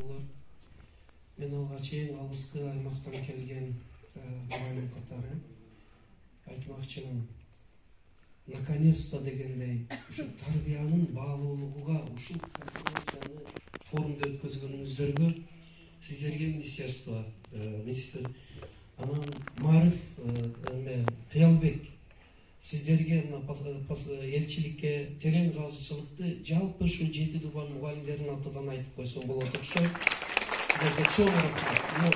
урматтуулар. Мен алгач эң алыскы аймактан келген мугалим катары айтмакчымын. Наконец-то дегендей, ушу тарбиянын баалуулугуга ушул конференцияны форумда өткөзгөнүңүздөргө сиздерге министерство, министр анан Мариф Кыялбек сиздерге элчиликке терең ыраазычылыкты жалпы ушу 7 Дубан мугалимдердин атынан айтып койсом болот окшойт. Сиздерге чоң рахмат.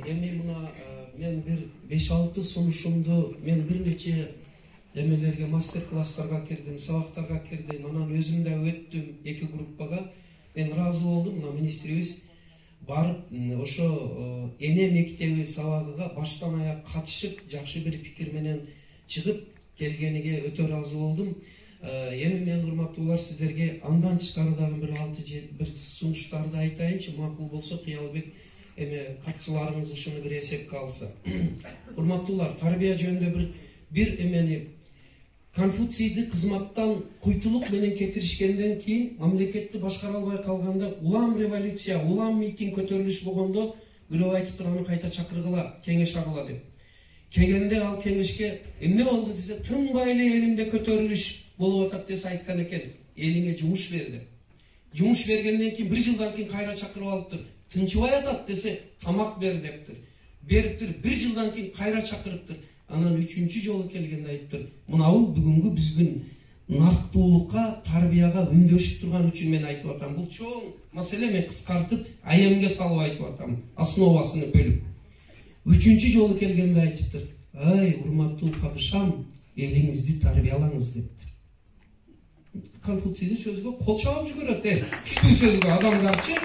Эми мына мен бир 5-6 сунушумду мен бир нече эмелерге мастер-класстарга кирдим, сабактарга кирдим, анан өзүм да өттүм 2 группага. Мен ыраазы болдум, мына министрибиз барып ошо эне мектеби сабагыга баштан аяк катышып, жакшы бир пикир менен чыгып келгениге өтө ыраазы болдум. Эми мен урматтуулар сиздерге андан тышкары дагы бир сунуштарды айтайынчы, макул болсо Кыялбек эме катчыларыбыз ушуну бир эсепке алса. Урматтуулар, тарбия жөнүндө бир эмени Конфуцийди кызматтан куйтулук менен кетиришкенден кийин мамлекетти башкара албай калганда улам революция, улам митинг көтөрүлүш болгондо бирөө айтып турганы кайта чакыргыла, кеңеш агыла деп. Келгенде ал кеңешке эмне болду десе, тынбай эле элимде көтөрүлүш болуп атат десе айткан экен, элиңе жумуш бер деп. Жумуш бергенден кийин 1 жылдан кийин кайра чакырып алыптыр. Тынчыбай атат десе тамак бер дептир. Бериптир, 1 жылдан кийин кайра чакырыптыр. Анан 3-чү жолу келгенде айтыптыр. Мына бул бүгүнкү биздин нарктуулукка, тарбияга үндөшүп турган үчүн мен айтып атам. Бул чоң маселе, мен кыскартып, аямге салып айтып атам, основасын бөлүп. 3-чү жолу келгенде айтыптыр. Ай, урматтуу падышам, элиңизди тарбиялаңыз дептир. Конфуцийди сөзгө кол чабып жүгүрөт, күчтүү сөзгө адамдарчы.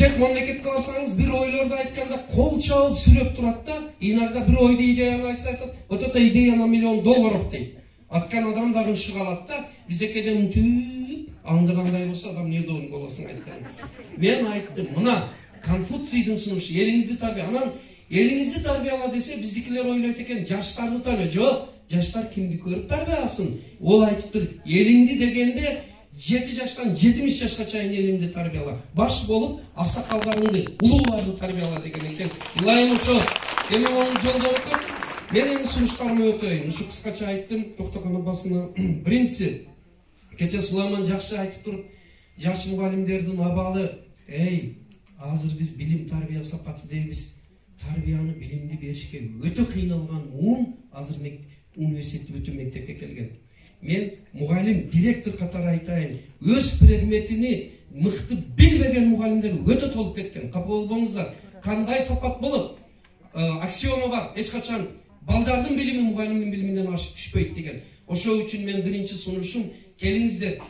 Чек мамлекетке барсаңыз, бир ойлорду айтканда кол чабып сүрөп турат да, инарда бир ойду идеяны айтса айтат, вот эта идея на $1 миллион дейт. Аткан адам дагы шыгалат да, биздекеден үнтүп, аңдыгандай болсо адам не доон болосуң айткан. Мен айттым, мына Конфуцийдин сунушу, элиңизди тарбия, анан элиңизди тарбияла десе, биздикилер ойлойт экен, жаштарды тарбия. Жок, жаштар кимди көрүп тарбиясын? Ол айтыптыр, элиңди дегенде 7 жаштан 70 жашка чейин элимди тарбияла. Баш болуп, аксакалдарыңды, улууларды тарбияла деген экен. Илайым ошо, эми onu жолдоп өтөп, менин сунуштарымды өтөйүн. Ушу кыскача айттым, токтогон басына. Биринчиси, кече Сулайман жакшы айтып туруп, жаш мугалимдердин абалы, азыр биз билим тарбия сапаты дейбиз. Тарбияны, билимди беришке өтө кыйналган азыр университетти бүтүн мектепке келген. Мен мугалим, директор катары айтайын, өз предметини мыкты билбеген мугалимдер өтө толуп кеткен. Капа болбоңуздар, кандай сапат болуп, аксиома бар, эч качан балдардын билими мугалимдин билиминен ашып түшпөйт деген. Ошол үчүн мен биринчи сунушум, келиңиздер,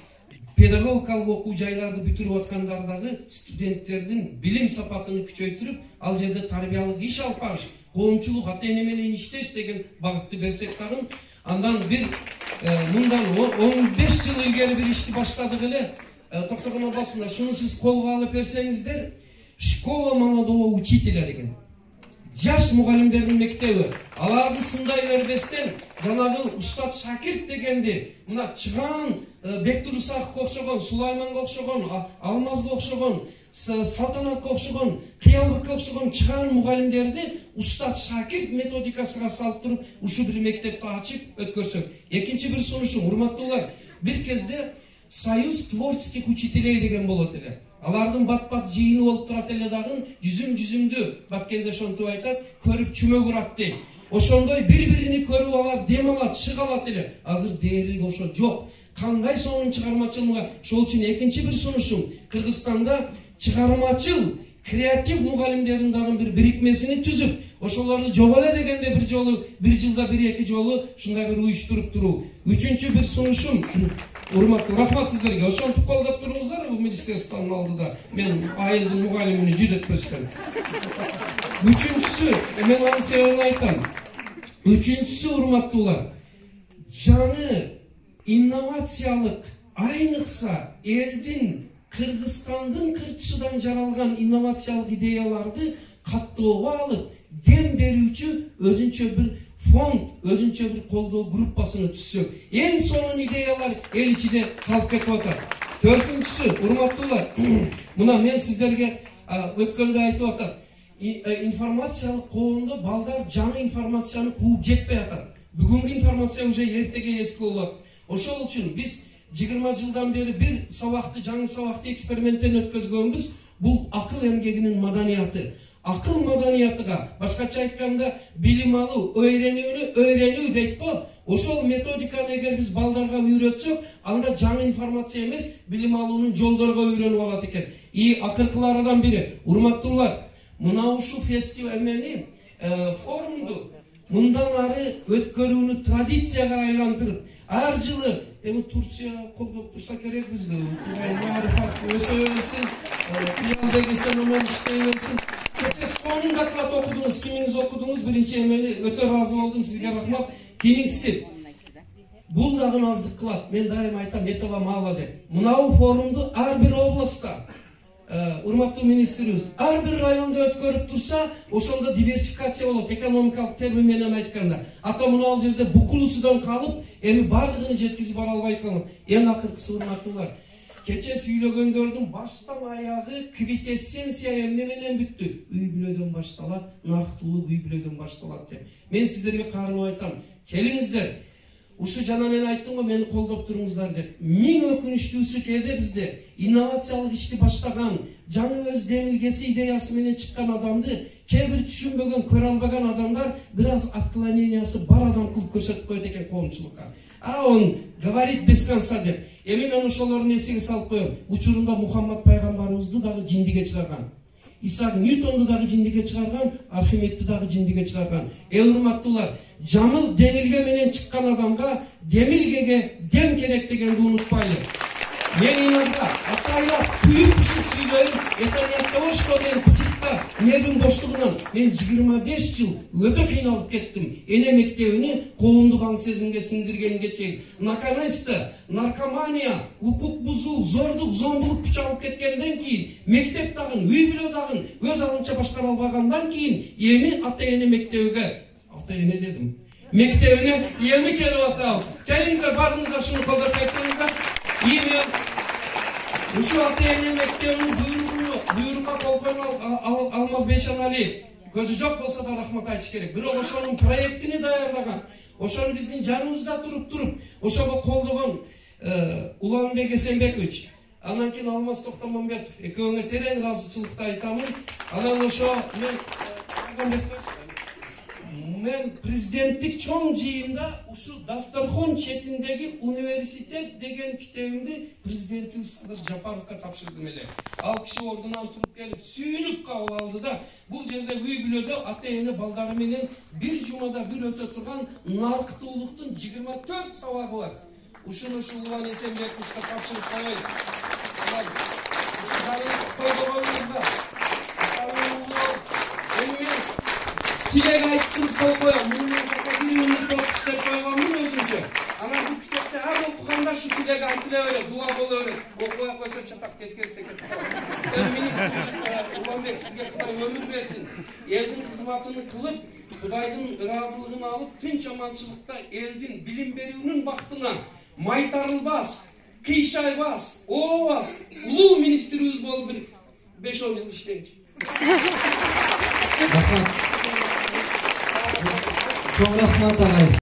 педагогикалык окуу жайларды бүтүрүп аткандардагы студенттердин билим сапатын күчөйтүрүп, ал жерде тарбиялык иш алып барыш, коомчулук ата-эне менен иштеш деген багытты берсек дагы, андан бир мындан 15 жыл илгери бир ишти баштадык эле. Токтогон басында шуну сиз колго алып берсеңиздер, школа молодого учителя деген. Жаш мугалимдердин мектеби. Аларды сындай бербестен, жанагы устат шакирт дегенди, мына чыган Бектур Исаковго окшогон, Сулайманга окшогон, Алмазга окшогон, Салтанатка окшогон, Кыялбекке окшогон чыган мугалимдерди устат шакирт методикасына салып туруп, ушу бир мектепти ачып өткөрсөк. Экинчи бир сунушум, урматтуулар, бир кезде Союз творческих учителей деген болот эле. Алардын бат-бат жыйыны болуп турат эле дагы, жүзүмдү баткенде ошентип айтат, көрүп чүмө курат дейт. Ошондой бири-бирини көрүп алат, дем алат, чыгалат эле. Азыр дээрлик ошо жок. Кандай сонун чыгармачылыгы, ошол үчүн экинчи бир сунушум, Кыргызстанда чыгармачыл, креатив мугалимдердин дагы бир бирикмесини түзүп, ошолорду жок эле дегенде бир жылда 1-2 жолу ушундай бир уюштуруп туруу. Үчүнчү бир сунушум, урматтуу, рахмат сиздерге. Ошентип колдоп туруңуздар бул министерствонун алдыда. Мен айылдын мугалимини жүдөтпөстөн. Үчүнчүсү, мен анын себебин айтам. Үчүнчүсү, урматтуулар, жаңы инновациялык, айныкса элдин Кыргызстандын кыртышынан жаралган инновациялык идеяларды каттоого алып, дем берүүчү өзүнчө бир фонд, өзүнчө бир колдоо группасыны түзсөк, эң сонун идеялар эл ичинде калып кетип атат. Төртүнчүсү, урматтуулар, мына мен сиздерге өткөндө айтып атат. Информациялык коомдо балдар жаңы информацияны кууп жетпей атат. Бүгүнкү информация уже эртеге эски болот. Ошол үчүн биз 20 жылдан бери бир сабакты, жаңы сабакты эксперименттен өткөзгөнбүз. Бул акыл эмгегинин маданияты. Акыл маданиятыга, башкача айтканда, билим алуу, öğrenүү дейт го. Ошол методиканы эгер биз балдарга үйрөтсөк, анда жаңы информация эмес, билим алуунун жолдорго үйрөнүп алат экен. Акыркылардан бири, урматтуулар, мына ушу фестиваль форумду мындан ары өткөрүүнү традицияга айлантырып, ар жылы Турция колдоп турса керек бизди. Марифат өсөсүн, уялда кесен омен иштей берсин. Кече сонун доклад окудуңуз, кимиңиз окудуңуз, биринчи эмени өтө ыраазы болдум, сизге рахмат. Кийинкиси, бул дагы аздык кылат. Мен дайым айтам, этела мало деп. Мынау форумду ар бир областта, урматтуу министрибиз, ар бир райондо өткөрүп турса, ошондо диверсификация болот, экономикалык термин менен айтканда. Ата мынау жерде букулусудан калып, эми бардыгын жеткизип бара албай калат. Эң акыркысы, урматтуулар, кече сүйлөгөндөрдүн баштан аягы квитэссенция эмне менен бүттү? Үй бүлөдөн башталат, нарктуулук үй бүлөдөн башталат деп. Мен сиздерге карынып айтам, келиңиздер. Ушу жана мен айттым го, мени колдоп туруңуздар деп. Миң өкүнүчтүүсү кээде бизде инновациялык ишти баштаган, жаңы өз демилгеси идеясы менен чыккан адамды кээ бир түшүнбөгөн, көрө албаган адамдар бир аз отклонениясы бар адам кылып көрсөтүп коет экен коомчулукка. Он говорит без конца деп. Эми мен ошолордун эсиге салып коем. Учурунда Мухаммад пайгамбарыбызды дагы жиндиге чыгарган. Исаак Ньютонду дагы жиндиге чыгарган, Архимедти дагы жиндиге чыгарган. Урматтуулар, жаңыл демилге менен чыккан адамга демилгеге дем керек дегенди унутпайлы. Мен инанда атайлап күйүп пишип сүйлөйм, это что мен психика нервин боштугунан мен 25 жыл өтө кыйналып кеттим. Эне мектебини коомдук аң сезимге сиңдиргенге чейин. Наконец-то наркомания, укук бузуу, зордук, зомбулук күч алып кеткенден кийин, мектеп дагы, үй бүлө дагы өз алынча башкара албагандан кийин, эми ата-эне мектебиге, ата-эне дедим, мектебине эми келип атабыз. Келиңиздер, баарыңыздар шуну колдоп кетсеңиздер. Мен ушу ата-эне мектебинин буйрукка кол койгон Алмаз Бейшаналиев көзү жок болсо да рахмат айтыш керек. Бирок ошонун проектини даярдаган, ошону биздин жаныбызда туруп, ошого колдогон Уланбек Эсенбекович, анан кийин Алмаз Токтомамбетов, экөөңө терең ыраазычылыкты айтамын. Анан ошо мен президенттик чоң жыйында ушу Дастархон четиндеги университет деген китебимди президентибиз Садыр Жапаровго тапшырдым эле. Ал киши ордунан туруп келип, сүйүнүп кабыл алды да, бул жерде үй бүлөдө ата-эне балдары менен бир жумада бир өтө турган нарктуулуктун 24 сабагы бар. Ушуну Улан Эсенбековичке тапшырып коёйт. Тилек айттырып койгом, муну токуштеп койгомун өзүнчө. Анан бул китепти ар окуганда шу тилек айтыла берет, дуа боло берет. Окубай койсо чатап кеткенсе кетет. Министр Уланбек, сизге Кудай өмүр берсин. Элдин кызматын кылып, Кудайдын ыраазылыгын алып, тынч аманчылыкта элдин билим берүүнүн бактына майтарылбас, кыйшайбас, ообас, улуу министрибиз болуп бир 5-10 жыл иштейт. Çok rahmat ağay.